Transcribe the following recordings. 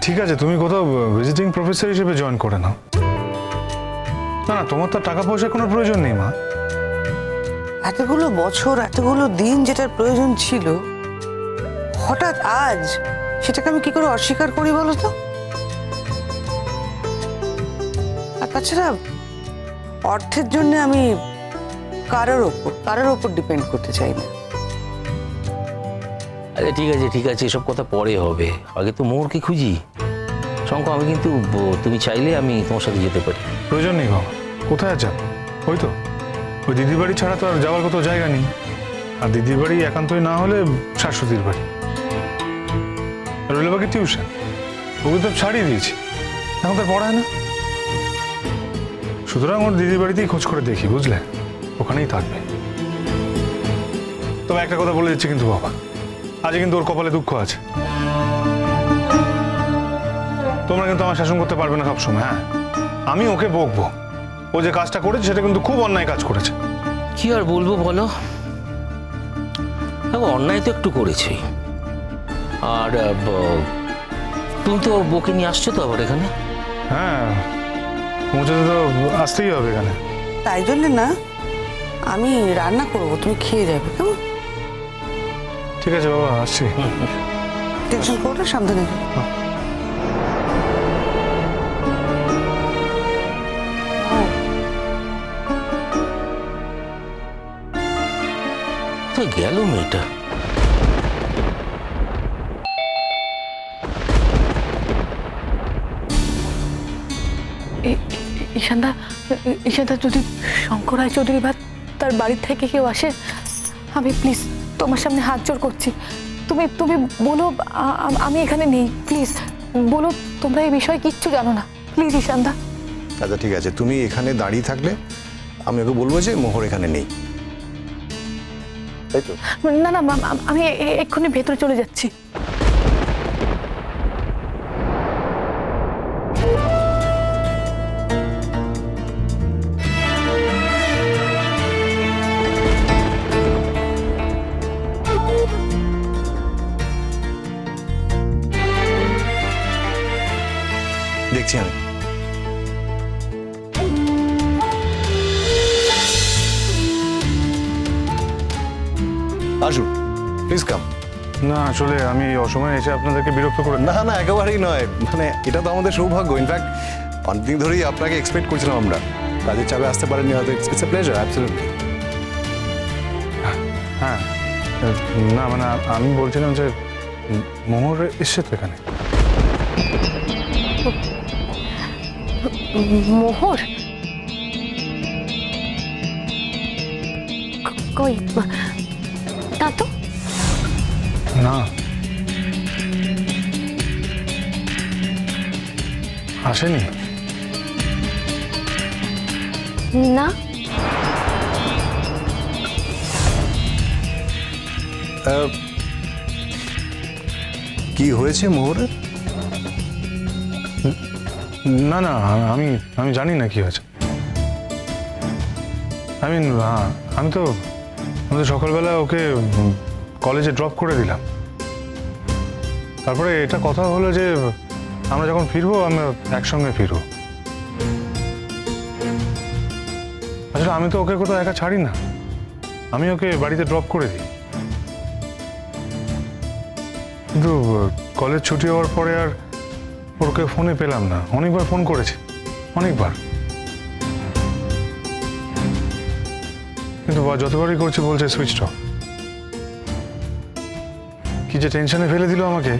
ঠিক আছে, তুমি কোথাও ভিজিটিং প্রফেসর হিসেবে জয়েন করে নাও। না না, তোমার তো টাকা পয়সার কোনো প্রয়োজন নেই মা। এতগুলো বছর এতগুলো দিন যেটার প্রয়োজন ছিল, হঠাৎ আজ সেটাকে আমি কি করে অস্বীকার করি বলো তো? আর তাছাড়া অর্থের জন্য আমি কারোর ওপর ডিপেন্ড করতে চাই না। আরে ঠিক আছে, এসব কথা পরে হবে, আগে তো মোহরকে খুঁজি। শঙ্খ, আমি কিন্তু তুমি চাইলে আমি তোমার সাথে যেতে পারি। প্রয়োজন নেই বাবা, কোথায় আছেন? ওই তো ওই দিদির বাড়ি ছাড়া তো আর যাওয়ার কোথাও জায়গা নেই। আর দিদির বাড়ি একান্তই না হলে শাশুড়ির বাড়ি, রইল বাকি টিউশন, ওগুলো তো ছাড়িয়ে দিয়েছি, এখন তো আর পড়ায় না। সুতরাং ওর দিদির বাড়িতেই খোঁজ করে দেখি, বুঝলে, ওখানেই থাকবে। তবে একটা কথা বলে দিচ্ছি কিন্তু বাবা, আজ কিন্তু ওর কপালে দুঃখ আছে। তোমরা কিন্তু আমার শাসন করতে পারবে না সবসময়। হ্যাঁ, আমি ওকে বকবো, ও যে কাজটা করেছে সেটা কিন্তু খুব অন্যায় কাজ করেছে। কি আর বলবো বলো, দেখো অন্যায় তো একটু করেছে। আর তুমি তো বউকে নিয়ে আসছো তো আবার এখানে? হ্যাঁ, পৌঁছাতে তো আসতেই হবে এখানে। তাই জন্য না, আমি রান্না করবো, তুমি খেয়ে যাবে, কেমন? ঠিক আছে বাবা, আসছি। টেনশন করো না, সাবধানে যাও। কোথায় গেল মেয়েটা? ঈশানদা, যদি শঙ্কর রায়চৌধুরী বা তার বাড়ির থেকে কেউ আসে, আমি প্লিজ তোমার সামনে হাত জোড় করছি, তুমি তুমি বলো আমি এখানে নেই। প্লিজ বলো তোমরা এই বিষয়ে কিচ্ছু জানো না, প্লিজ ঈশানদা। আচ্ছা ঠিক আছে, তুমি এখানে দাঁড়িয়ে থাকলে আমি ওকে বলবো যে মোহর এখানে নেই, তাই তো? না না, আমি এক্ষুনি ভেতরে চলে যাচ্ছি। দেখছি আমি। আসুন, প্লিজ কাম। না আসলে আমি অসময়ে এসে আপনাদেরকে বিরক্ত করে না না, একেবারেই নয়, মানে এটা তো আমাদের সৌভাগ্য। ইনফ্যাক্ট অনেকদিন ধরেই আপনাকে এক্সপেক্ট করছিলাম আমরা, কাজের চাপে আসতে পারেননি হয়তো। It's a pleasure, absolutely. হ্যাঁ, না মানে আমি বলছিলাম যে মোহর এসছে তো এখানে। মোহর কই? না তো। না, আসেনি। না, কি হয়েছে মোহরের? না না, আমি জানি না কি হয়েছে। আমি তো আমাদের সকালবেলা ওকে কলেজে ড্রপ করে দিলাম। তারপরে এটা কথা হলো যে আমরা যখন ফিরবো আমরা একসঙ্গে ফিরবো। আসলে আমি তো ওকে কোথাও একা ছাড়ি না, আমি ওকে বাড়িতে ড্রপ করে দিই। কিন্তু কলেজ ছুটি হওয়ার পরে আর ওকে ফোনে পেলাম না। অনেকবার ফোন করেছি, অনেকবার, কিন্তু যতবারই করছি বলছে সুইচ অফ। কি যে টেনশনে ফেলে দিল আমাকে,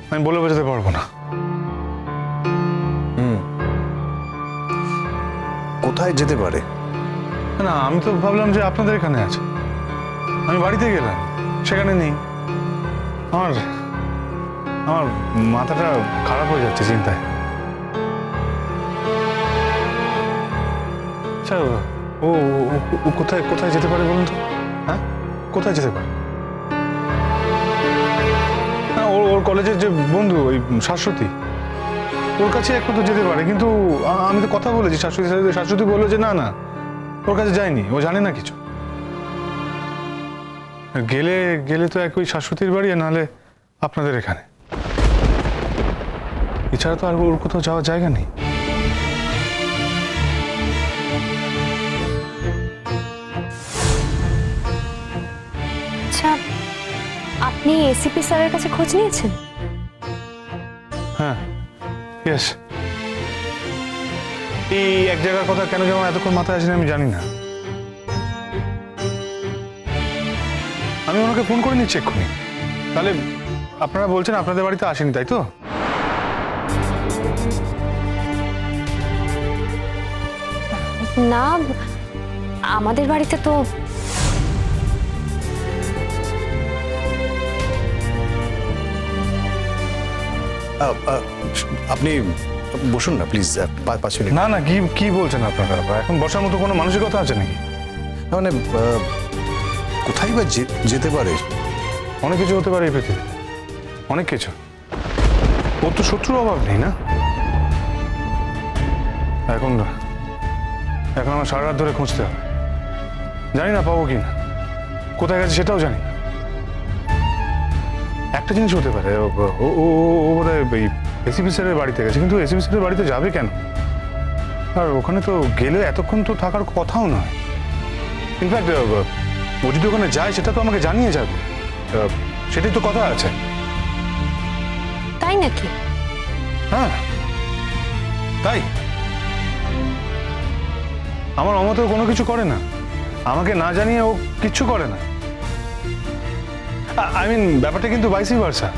আমি বলে বোঝাতে পারবো না। কোথায় যেতে পারে? না আমি তো ভাবলাম যে আপনাদের এখানে আছে, আমি বাড়িতে গেলাম, সেখানে নেই। আমার আমার মাথাটা খারাপ হয়ে যাচ্ছে চিন্তায়। আচ্ছা, ও কোথায় কোথায় যেতে পারে বলুন তো? হ্যাঁ, কোথায় যেতে পারে? হ্যাঁ, ওর কলেজের যে বন্ধু ওই শাশ্বতী, ওর কাছে একমাত্র যেতে পারে। কিন্তু আমি তো কথা বলেছি শাশ্বতীর সাথে, শাশ্বতী বললো যে না না, ওর কাছে যায়নি, ও জানে না কিছু। গেলে তো একই শাশ্বতীর বাড়ি, নাহলে আপনাদের এখানে। এছাড়া তো আর ওর কোথাও যাওয়ার জায়গা নেই। আচ্ছা, আপনি এসিপি স্যারের কাছে খোঁজ নিয়েছেন? হ্যাঁ, ইয়েস। এই এক জায়গার কথা কেন যেমন এতক্ষণ মাথায় আসেনি আমি জানি না। আমি ওনাকে ফোন করে নিচ্ছি এক্ষুনি। তাহলে আপনারা বলছেন আপনাদের বাড়িতে আসেনি, তাই তো? না, আমাদের বাড়িতে তো আপনি বসুন না প্লিজ, 5 মিনিট। না না, কি কি বলছেন আপনারা? এখন বসার মতো কোনো মানসিকতা আছে নাকি? মানে কোথায় বা যেতে পারে? অনেক কিছু হতে পারে এই পৃথিবীতে, অনেক কিছু। ওর তো শত্রুর অভাব নেই না। এখন এখন আমার সারা রাত ধরে খুঁজতে হবে। জানি না পাবো কি না, কোথায় গেছে সেটাও জানি না। একটা জিনিস হতে পারে, ও বোধ হয় এসিপি স্যারের বাড়িতে গেছে, কিন্তু এসিপি স্যারের বাড়িতে যাবে কেন? আর ওখানে তো গেলে এতক্ষণ তো থাকার কথাও নয়। ইনফ্যাক্ট ও যদি ওখানে যায় সেটা তো আমাকে জানিয়ে যাবে, সেটাই তো কথা আছে। তাই নাকি? হ্যাঁ তাই। আমার অমতেও কোনো কিছু করে না, আমাকে না জানিয়ে ও কিচ্ছু করে না। আই মিন ব্যাপারটা কিন্তু ভাইসি ভার্সা।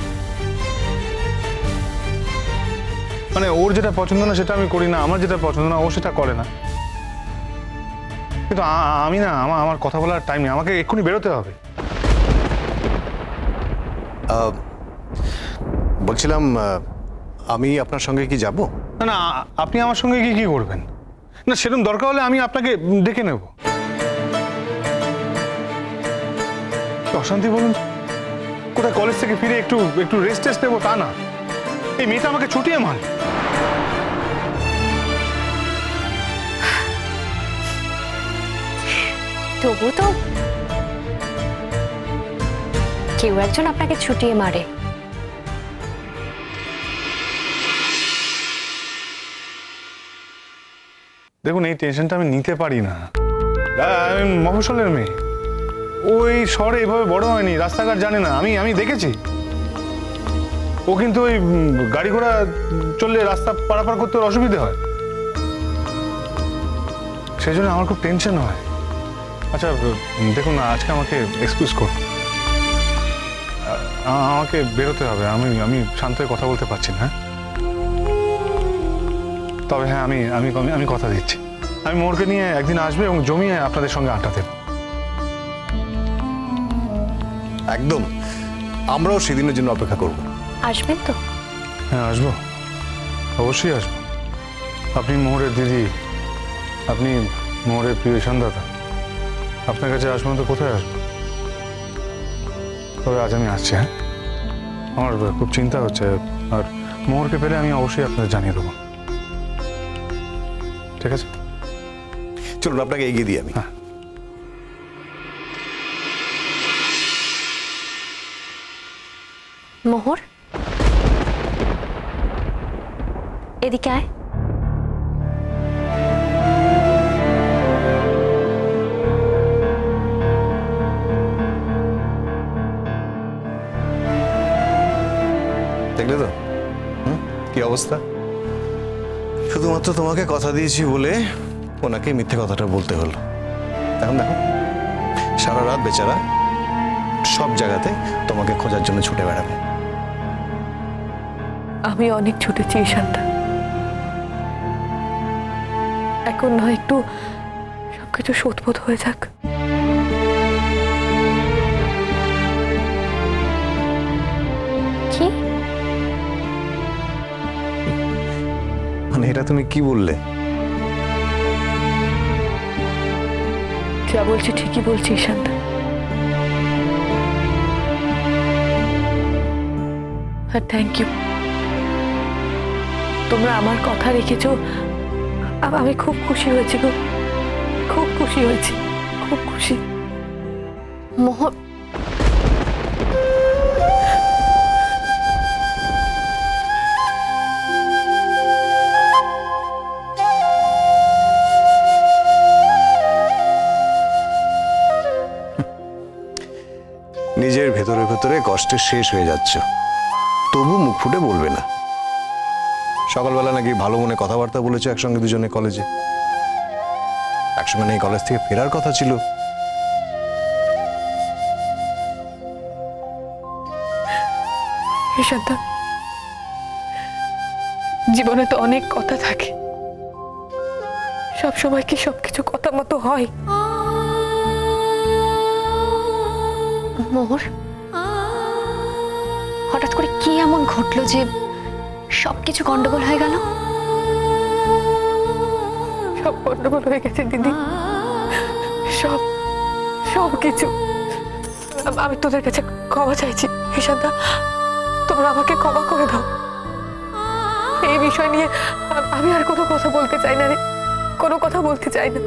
মানে ওর যেটা পছন্দ না সেটা আমি করি না, আমার যেটা পছন্দ না ও সেটা করে না। কিন্তু আমি না, আমার কথা বলার টাইম নেই, আমাকে এক্ষুনি বেরোতে হবে। বলছিলাম আমি আপনার সঙ্গে কি যাব? না না, আপনি আমার সঙ্গে কি কি করবেন? না সেরকম দরকার হলে আমি আপনাকে ডেকে নেব। অশান্তি বলুন, কোথায় কলেজ থেকে ফিরে একটু একটু রেস্ট টেস্ট নেবো তা না, এই মেয়েটা আমাকে ছুটিয়ে মার। তবু তো কেউ একজন আপনাকে ছুটিয়ে মারে। দেখুন এই টেনশনটা আমি নিতে পারি না। আমি মফস্বলের মেয়ে, ওই শহরে এভাবে বড় হয়নি, রাস্তাঘাট জানে না। আমি দেখেছি ও কিন্তু ওই গাড়ি ঘোড়া চললে রাস্তা পারাপার করতে ওর অসুবিধে হয়, সেই জন্য আমার খুব টেনশন হয়। আচ্ছা দেখুন না, আজকে আমাকে এক্সকিউজ করুন, আমাকে বেরোতে হবে। আমি শান্ত হয়ে কথা বলতে পারছি না। তবে হ্যাঁ, আমি আমি আমি কথা দিচ্ছি, আমি মোরকে নিয়ে একদিন আসবে এবং জমিয়ে আপনাদের সঙ্গে আড্ডা দেব। একদম, আমরাও সেদিনের জন্য অপেক্ষা করব। আসবেন তো? হ্যাঁ আসবো, অবশ্যই আসবো। আপনি মোহরের দিদি, আপনি মোহরের প্রিয় সন্তাতা, আপনার কাছে আসবো না তো কোথায় আসবো? তবে আজ আমি আসছি। হ্যাঁ, আমার খুব চিন্তা হচ্ছে, আর মোহরকে পেলে আমি অবশ্যই আপনাদের জানিয়ে দেবো। ঠিক আছে, চলুন আপনাকে এগিয়ে দিই আমি। হ্যাঁ। মোহর, এদিকে আয়। দেখলে তো কি অবস্থা? শুধুমাত্র তোমাকে কথা দিয়েছি বলে ওনাকে মিথ্যে কথাটা বলতে হলো। এখন দেখো, সারা রাত বেচারা সব জায়গাতে তোমাকে খোঁজার জন্য ছুটে বেড়াবে। আমি অনেক ছুটেছি ঈশানদা, এখন নয় একটু সবকিছু শোধবোধ হয়ে যাক। কি মানে এটা তুমি কি বললে? যা বলছি ঠিকই বলছি ঈশানদা। আর থ্যাংক ইউ, তোমরা আমার কথা রেখেছো, আমি খুব খুশি হয়েছি গো, খুব খুশি হয়েছি, খুব খুশি। মোহর, ভেতরে ভেতরে কষ্টে শেষ হয়ে যাচ্ছ, তবু মুখ ফুটে বলবে না। সকালবেলা নাকি ভালো মনে কথাবার্তা বলেছো একসঙ্গে দুজনে কলেজে, একসঙ্গে নেই কলেজ থেকে ফেরার কথা ছিল। ঈশানদা, জীবনে তো অনেক কথা থাকে, সব সময় কি সবকিছু কথা মতো হয়? মোহর, হঠাৎ করে কি এমন ঘটলো যে সবকিছু গন্ডগোল হয়ে গেল? সব গন্ডগোল হয়ে গেছে দিদি, সব সব কিছু। আমি তোদের কাছে ক্ষমা চাইছি ঈশানদা, তোমরা আমাকে ক্ষমা করে দাও। এই বিষয় নিয়ে আমি আর কোনো কথা বলতে চাই না রে, কোনো কথা বলতে চাই না।